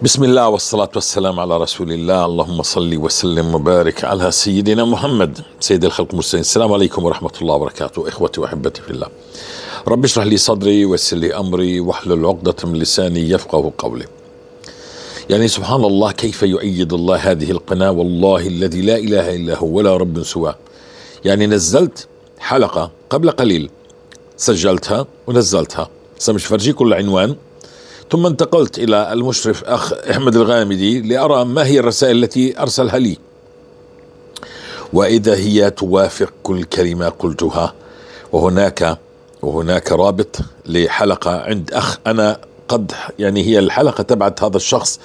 بسم الله والصلاة والسلام على رسول الله. اللهم صل وسلم وبارك على سيدنا محمد سيد الخلق المرسلين. السلام عليكم ورحمة الله وبركاته. إخوتي وأحبتي في الله، رب اشرح لي صدري ويسر لي أمري واحلل عقدة من لساني يفقه قولي. يعني سبحان الله كيف يؤيد الله هذه القناة، والله الذي لا إله إلا هو ولا رب سواه. يعني نزلت حلقة قبل قليل، سجلتها ونزلتها، سمش فرجيكم العنوان، ثم انتقلت إلى المشرف أخ أحمد الغامدي لأرى ما هي الرسائل التي أرسلها لي، وإذا هي توافق كل كلمة قلتها. وهناك رابط لحلقة عند أخ أنا قد يعني هي الحلقة تبعت هذا الشخص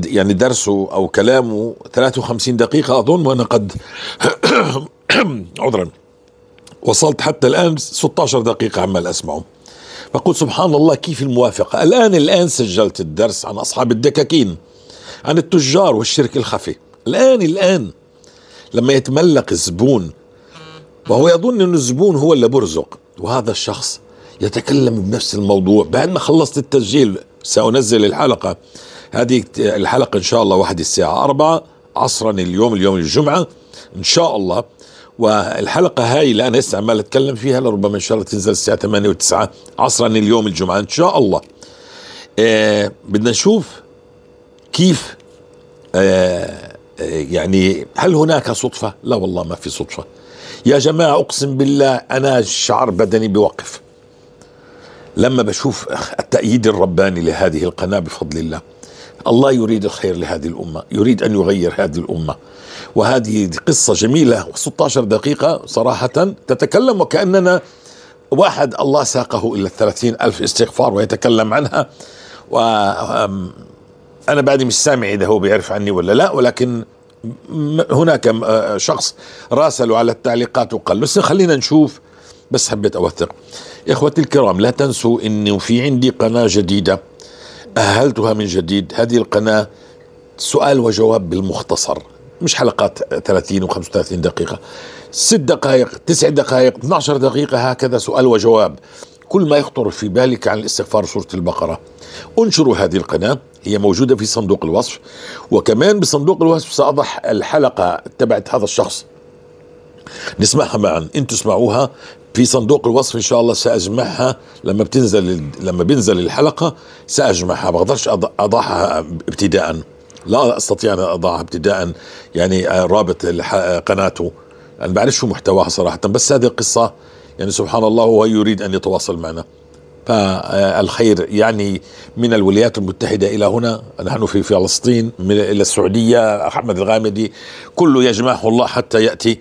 يعني درسه أو كلامه 53 دقيقة أظن، وأنا قد عذرا وصلت حتى الآن 16 دقيقة عمال أسمعه. فقلت سبحان الله كيف الموافقة. الآن سجلت الدرس عن أصحاب الدكاكين، عن التجار والشرك الخفي. الآن لما يتملق الزبون وهو يظن أن الزبون هو اللي برزق، وهذا الشخص يتكلم بنفس الموضوع. بعد ما خلصت التسجيل سأنزل الحلقة، هذه الحلقة إن شاء الله 1 الساعة 4 عصرا اليوم الجمعة إن شاء الله. والحلقة هاي اللي أنا لسه عمال أتكلم فيها لربما إن شاء الله تنزل الساعة 8 و9 عصرا اليوم الجمعة إن شاء الله. بدنا نشوف كيف يعني هل هناك صدفة؟ لا والله ما في صدفة يا جماعة، أقسم بالله أنا الشعر بدني بوقف لما بشوف التأييد الرباني لهذه القناة بفضل الله. الله يريد الخير لهذه الأمة، يريد أن يغير هذه الأمة. وهذه قصة جميلة 16 دقيقة صراحة تتكلم وكأننا واحد الله ساقه إلى 30,000 استغفار ويتكلم عنها. وأنا بعدي مش سامع إذا هو بيعرف عني ولا لا، ولكن هناك شخص راسله على التعليقات وقال بس خلينا نشوف. بس حبيت أوثق. إخوتي الكرام، لا تنسوا إنه في عندي قناة جديدة أهلتها من جديد. هذه القناة سؤال وجواب بالمختصر، مش حلقات 30 و35 دقيقة، 6 دقائق 9 دقائق 12 دقيقة، هكذا سؤال وجواب. كل ما يخطر في بالك عن الاستغفار سورة البقرة. انشروا هذه القناة، هي موجودة في صندوق الوصف، وكمان بصندوق الوصف سأضع الحلقة تبعت هذا الشخص نسمعها معا. انتوا اسمعوها في صندوق الوصف ان شاء الله. سأجمعها لما بنزل الحلقة سأجمعها، ما بقدرش أضعها ابتداء، لا أستطيع أن أضعها ابتداء. يعني رابط قناته أنا بعرف شو محتواها صراحة، بس هذه القصة يعني سبحان الله هو يريد أن يتواصل معنا. فالخير يعني من الولايات المتحدة إلى هنا، نحن في فلسطين، إلى السعودية، أحمد الغامدي، كله يجمعه الله حتى يأتي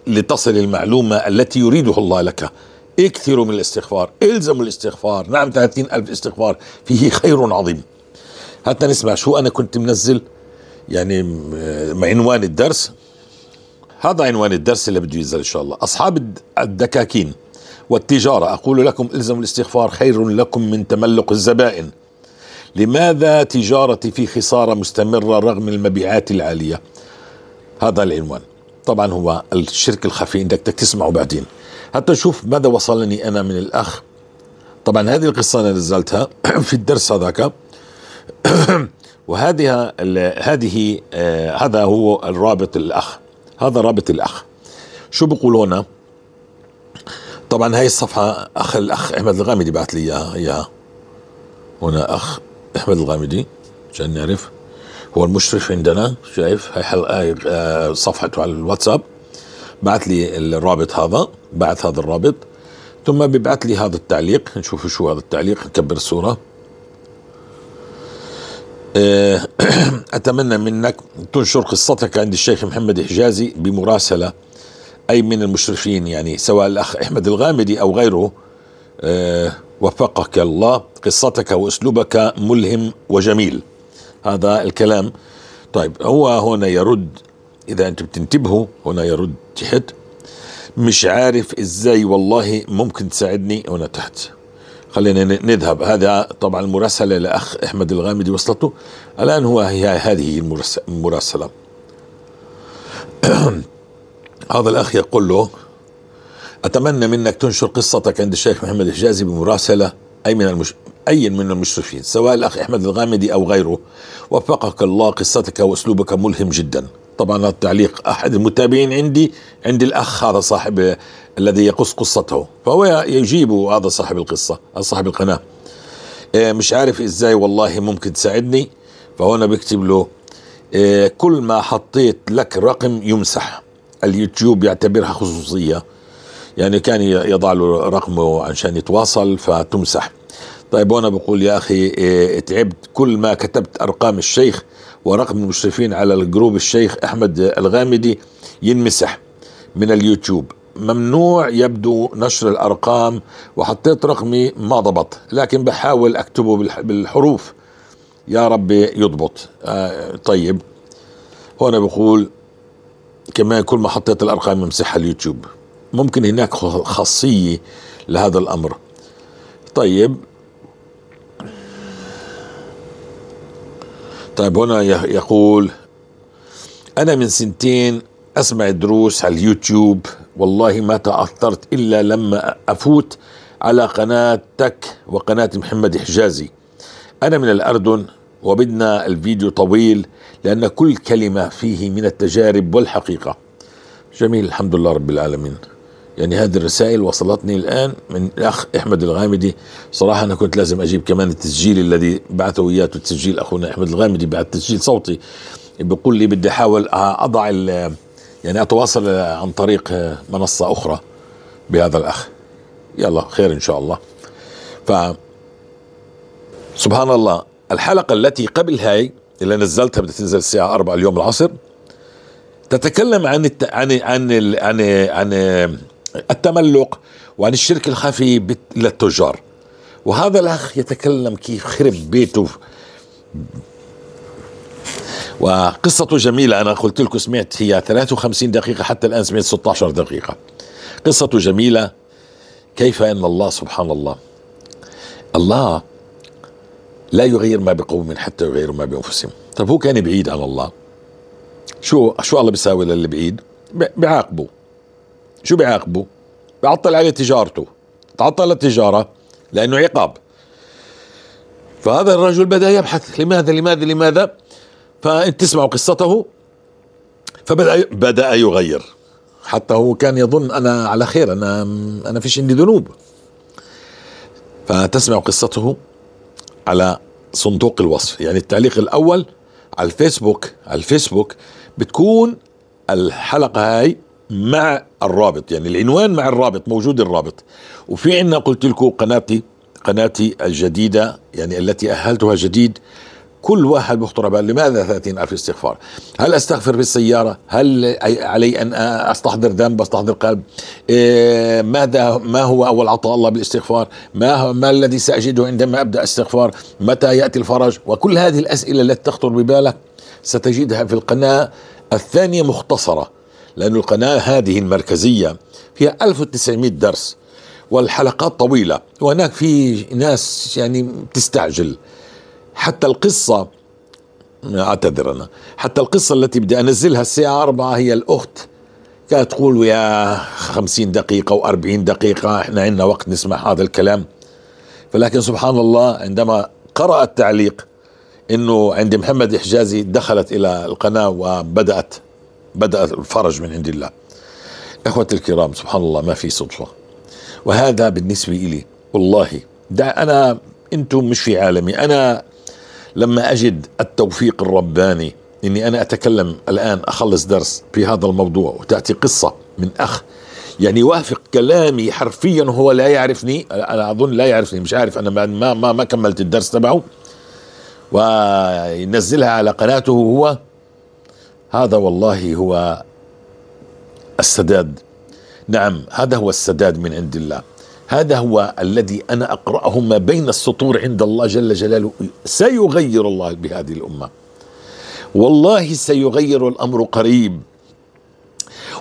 لتصل المعلومة التي يريدها الله لك. اكثروا من الاستغفار، الزموا الاستغفار. نعم 30,000 استغفار فيه خير عظيم. حتى نسمع شو أنا كنت منزل يعني عنوان الدرس. هذا عنوان الدرس اللي بده ينزل إن شاء الله. أصحاب الدكاكين والتجارة، أقول لكم الزموا الاستغفار خير لكم من تملق الزبائن. لماذا تجارتي في خسارة مستمرة رغم المبيعات العالية؟ هذا العنوان. طبعا هو الشرك الخفي، بدك تسمعه بعدين حتى نشوف ماذا وصلني أنا من الأخ. طبعا هذه القصة أنا نزلتها في الدرس هذاك هذا هو الرابط الأخ، هذا رابط الأخ. شو بقول هنا؟ طبعا هاي الصفحة الأخ أحمد الغامدي بعت لي إياها. هنا أخ أحمد الغامدي عشان نعرف، هو المشرف عندنا، شايف هاي صفحته على الواتساب. بعت لي الرابط هذا، بعت هذا الرابط، ثم بيبعت لي هذا التعليق. نشوف شو هذا التعليق، نكبر الصورة. أتمنى منك تنشر قصتك عند الشيخ محمد حجازي بمراسلة، أي من المشرفين يعني سواء الأخ أحمد الغامدي أو غيره. وفقك الله، قصتك وأسلوبك ملهم وجميل. هذا الكلام. طيب هو هنا يرد، إذا أنتم بتنتبهوا هنا يرد تحت، مش عارف إزاي والله ممكن تساعدني. هنا تحت خلينا نذهب. هذا طبعا المراسلة لأخ أحمد الغامدي وصلته الآن. هذه المراسلة. هذا الأخ يقول له أتمنى منك تنشر قصتك عند الشيخ محمد حجازي بمراسلة، أي من أي من المشرفين سواء الأخ أحمد الغامدي أو غيره، وفقك الله، قصتك وأسلوبك ملهم جدا. طبعا التعليق أحد المتابعين عند الأخ هذا صاحب الذي يقص قصته، فهو يجيب هذا صاحب القصة صاحب القناة. مش عارف إزاي والله ممكن تساعدني. فهنا بكتب له كل ما حطيت لك رقم يمسح، اليوتيوب يعتبرها خصوصية، يعني كان يضع له رقمه عشان يتواصل فتمسح. طيب وانا بقول يا اخي تعبت، كل ما كتبت ارقام الشيخ ورقم المشرفين على الجروب الشيخ احمد الغامدي ينمسح من اليوتيوب، ممنوع يبدو نشر الارقام، وحطيت رقمي ما ضبط، لكن بحاول اكتبه بالحروف يا رب يضبط. طيب هنا بقول كمان كل ما حطيت الارقام يمسحها اليوتيوب، ممكن هناك خاصية لهذا الامر. طيب هنا يقول أنا من سنتين أسمع دروس على اليوتيوب، والله ما تأثرت إلا لما أفوت على قناتك وقناة محمد حجازي. أنا من الأردن وبدنا الفيديو طويل لأن كل كلمة فيه من التجارب والحقيقة. جميل، الحمد لله رب العالمين. يعني هذه الرسائل وصلتني الآن من الأخ أحمد الغامدي. صراحة أنا كنت لازم أجيب كمان التسجيل الذي بعثه إياه، التسجيل أخونا أحمد الغامدي بعد تسجيل صوتي، بيقول لي بدي أحاول أضع يعني أتواصل عن طريق منصة أخرى بهذا الأخ. يلا خير إن شاء الله. سبحان الله، الحلقة التي قبل هاي اللي نزلتها بدها تنزل الساعة 4 اليوم العصر تتكلم عن التملق وعن الشرك الخفي للتجار، وهذا الأخ يتكلم كيف خرب بيته، وقصته جميلة. أنا قلت لكم سمعت هي 53 دقيقة، حتى الآن سمعت 16 دقيقة. قصته جميلة، كيف أن الله سبحان الله، الله لا يغير ما بقوم حتى يغيروا ما بأنفسهم. طب هو كان بعيد عن الله، شو الله بيساوي للي بعيد؟ بيعاقبه. شو بيعاقبه؟ بعطل عليه تجارته، تعطل التجارة لأنه عقاب. فهذا الرجل بدأ يبحث لماذا. فأنت تسمعوا قصته، فبدأ يغير، حتى هو كان يظن أنا على خير، أنا فيش عندي ذنوب. فتسمعوا قصته على صندوق الوصف، يعني التعليق الأول على الفيسبوك بتكون الحلقة هاي مع الرابط، يعني العنوان مع الرابط، موجود الرابط. وفي عندنا قلت لكم قناتي الجديدة، يعني التي أهلتها جديد. كل واحد بيخطر بال لماذا 30,000 استغفار؟ هل أستغفر بالسيارة؟ هل علي أن أستحضر ذنب، أستحضر قلب؟ ما هو أول عطاء الله بالاستغفار؟ ما الذي سأجده عندما أبدأ استغفار؟ متى يأتي الفرج؟ وكل هذه الأسئلة التي تخطر ببالك ستجدها في القناة الثانية مختصرة، لأن القناة هذه المركزية فيها 1900 درس، والحلقات طويلة، وهناك في ناس يعني تستعجل. حتى القصة، أعتذر أنا، حتى القصة التي بدي أنزلها الساعة 4 هي الأخت كانت تقول يا 50 دقيقة و40 دقيقة، إحنا عندنا وقت نسمع هذا الكلام. فلكن سبحان الله عندما قرأ التعليق إنه عند محمد حجازي دخلت إلى القناة وبدأ الفرج من عند الله. إخوتي الكرام، سبحان الله ما في صدفة. وهذا بالنسبة إلي والله أنتم مش في عالمي. أنا لما أجد التوفيق الرباني إني أنا أتكلم الآن، أخلص درس في هذا الموضوع وتأتي قصة من أخ يعني يوافق كلامي حرفيا، هو لا يعرفني، أنا أظن لا يعرفني، مش عارف، أنا ما كملت الدرس تبعه، وينزلها على قناته هو. هذا والله هو السداد. نعم، هذا هو السداد من عند الله. هذا هو الذي أنا أقرأه ما بين السطور عند الله جل جلاله. سيغير الله بهذه الأمة، والله سيغير الأمر قريب،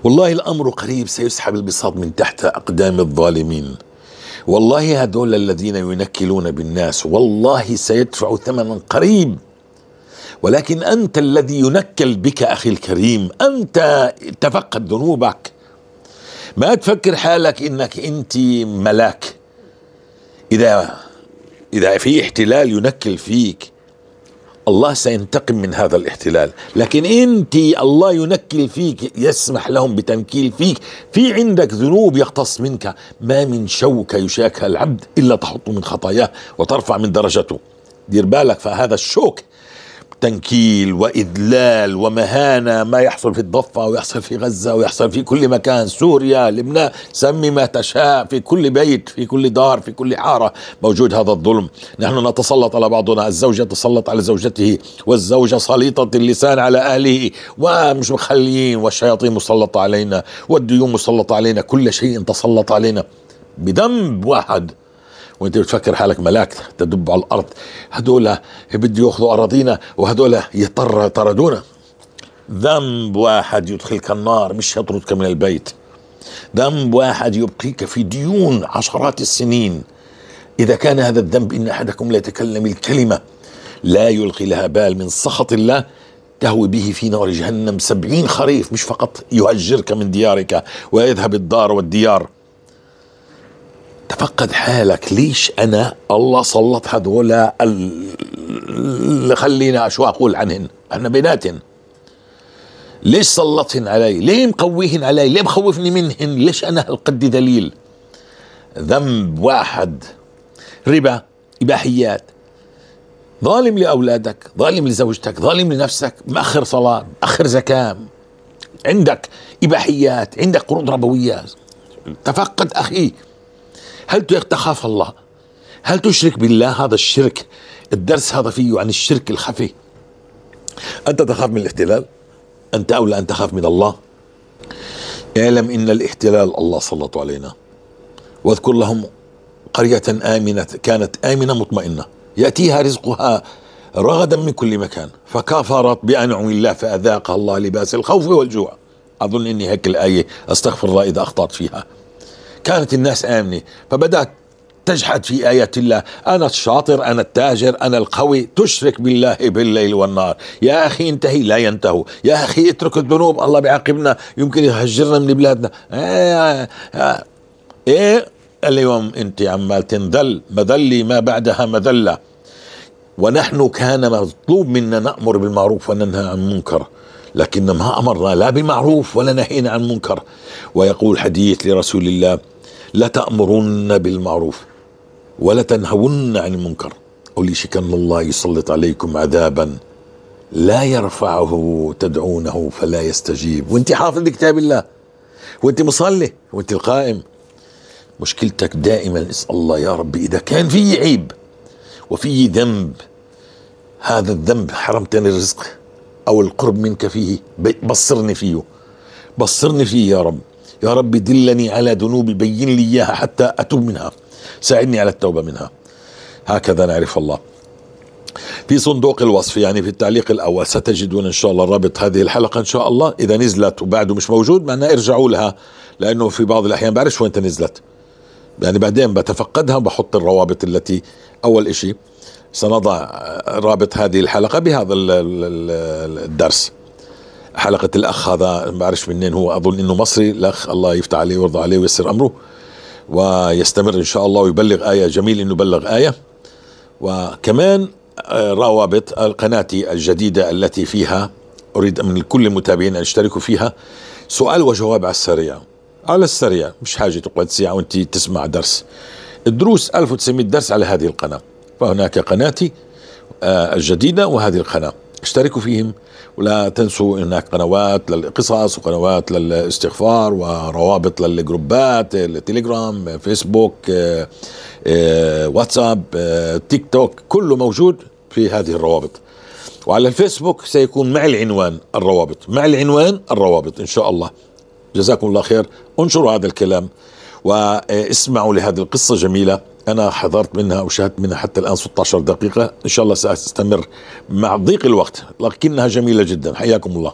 والله الأمر قريب. سيسحب البساط من تحت أقدام الظالمين. والله هذول الذين ينكلون بالناس والله سيدفعوا ثمنا قريب. ولكن أنت الذي ينكل بك أخي الكريم، أنت تفقد ذنوبك، ما تفكر حالك إنك أنت ملاك. إذا في احتلال ينكل فيك الله سينتقم من هذا الاحتلال، لكن انت الله ينكل فيك، يسمح لهم بتنكيل فيك، في عندك ذنوب يقتص منك، ما من شوكة يشاكها العبد إلا تحط من خطاياه وترفع من درجته. دير بالك، فهذا الشوك تنكيل وإذلال ومهانة، ما يحصل في الضفة ويحصل في غزة ويحصل في كل مكان، سوريا، لبنان، سمي ما تشاء، في كل بيت، في كل دار، في كل حارة موجود هذا الظلم. نحن نتسلط على بعضنا، الزوج يتسلط على زوجته، والزوجة سليطة اللسان على أهله ومش مخليين، والشياطين مسلطة علينا، والديون مسلطة علينا، كل شيء تسلط علينا بذنب واحد، وانت بتفكر حالك ملاك تدب على الارض. هدول بده ياخذوا اراضينا، وهدول يطردونا. ذنب واحد يدخلك النار، مش يطردك من البيت. ذنب واحد يبقيك في ديون عشرات السنين. اذا كان هذا الذنب ان احدكم لا يتكلم الكلمة لا يلقي لها بال من سخط الله تهوي به في نار جهنم 70 خريف، مش فقط يهجرك من ديارك ويذهب الدار والديار. تفقد حالك، ليش أنا الله سلط هذولا اللي خلينا شو أقول عنهن، احنا بيناتن، ليش سلطهن علي؟ ليه مقويهن علي؟ ليه مخوفني منهن؟ ليش أنا هالقد دليل؟ ذنب واحد، ربا، إباحيات، ظالم لأولادك، ظالم لزوجتك، ظالم لنفسك، مأخر صلاة، مأخر زكاة، عندك إباحيات، عندك قروض ربوية. تفقد أخي، هل تخاف الله؟ هل تشرك بالله؟ هذا الشرك، الدرس هذا فيه عن الشرك الخفي. أنت تخاف من الاحتلال؟ أنت أولى أن تخاف من الله. اعلم إن الاحتلال الله سلط علينا. واذكر لهم قرية آمنة كانت آمنة مطمئنة يأتيها رزقها رغدا من كل مكان فكفرت بأنعم الله فأذاقها الله لباس الخوف والجوع. أظن إني هيك الآية، أستغفر الله إذا أخطأت فيها. كانت الناس آمنة فبدأت تجحد في آيات الله، أنا الشاطر، أنا التاجر، أنا القوي، تشرك بالله بالليل والنهار. يا أخي انتهي، لا ينتهوا. يا أخي اترك الذنوب، الله بيعاقبنا، يمكن يهجرنا من بلادنا. إيه اليوم أنت عمال تنذل، مذلي ما بعدها مذلة. ونحن كان مطلوب منا نأمر بالمعروف وننهى عن المنكر، لكن ما أمرنا لا بالمعروف ولا نهينا عن المنكر. ويقول حديث لرسول الله: لا تأمرن بالمعروف ولا تنهون عن المنكر أوليشكن الله يسلط عليكم عذابا لا يرفعه تدعونه فلا يستجيب. وانت حافظ لكتاب الله، وانت مصلي، وانت القائم. مشكلتك دائما اسأل الله: يا رب إذا كان في عيب وفي ذنب، هذا الذنب حرمتني الرزق أو القرب منك فيه، بصرني فيه، بصرني فيه يا رب. يا رب دلني على ذنوبي، بين لي إياها حتى أتوب منها، ساعدني على التوبة منها. هكذا نعرف الله. في صندوق الوصف، يعني في التعليق الأول، ستجدون إن شاء الله رابط هذه الحلقة إن شاء الله. إذا نزلت وبعده مش موجود معناه ارجعوا لها، لأنه في بعض الأحيان بعرفش وين نزلت، يعني بعدين بتفقدها وبحط الروابط التي. أول إشي سنضع رابط هذه الحلقة بهذا الدرس. حلقة الأخ هذا ما بعرفش منين هو، أظن إنه مصري الأخ، الله يفتح عليه ويرضى عليه ويسر أمره ويستمر إن شاء الله ويبلغ آية. جميل إنه بلغ آية. وكمان روابط قناتي الجديدة التي فيها أريد من كل المتابعين أن يشتركوا فيها سؤال وجواب على السريع، على السريع، مش حاجة تقعد ساعة وانت تسمع درس. الدروس 1900 درس على هذه القناة. فهناك قناتي الجديدة وهذه القناة، اشتركوا فيهم. ولا تنسوا هناك قنوات للقصص وقنوات للاستغفار وروابط للجروبات، التليجرام، فيسبوك، واتساب، تيك توك، كله موجود في هذه الروابط. وعلى الفيسبوك سيكون مع العنوان الروابط، مع العنوان الروابط إن شاء الله. جزاكم الله خير. انشروا هذا الكلام واسمعوا لهذه القصة جميلة. أنا حضرت منها وشاهدت منها حتى الآن 16 دقيقة. إن شاء الله سأستمر مع ضيق الوقت، لكنها جميلة جدا. حياكم الله.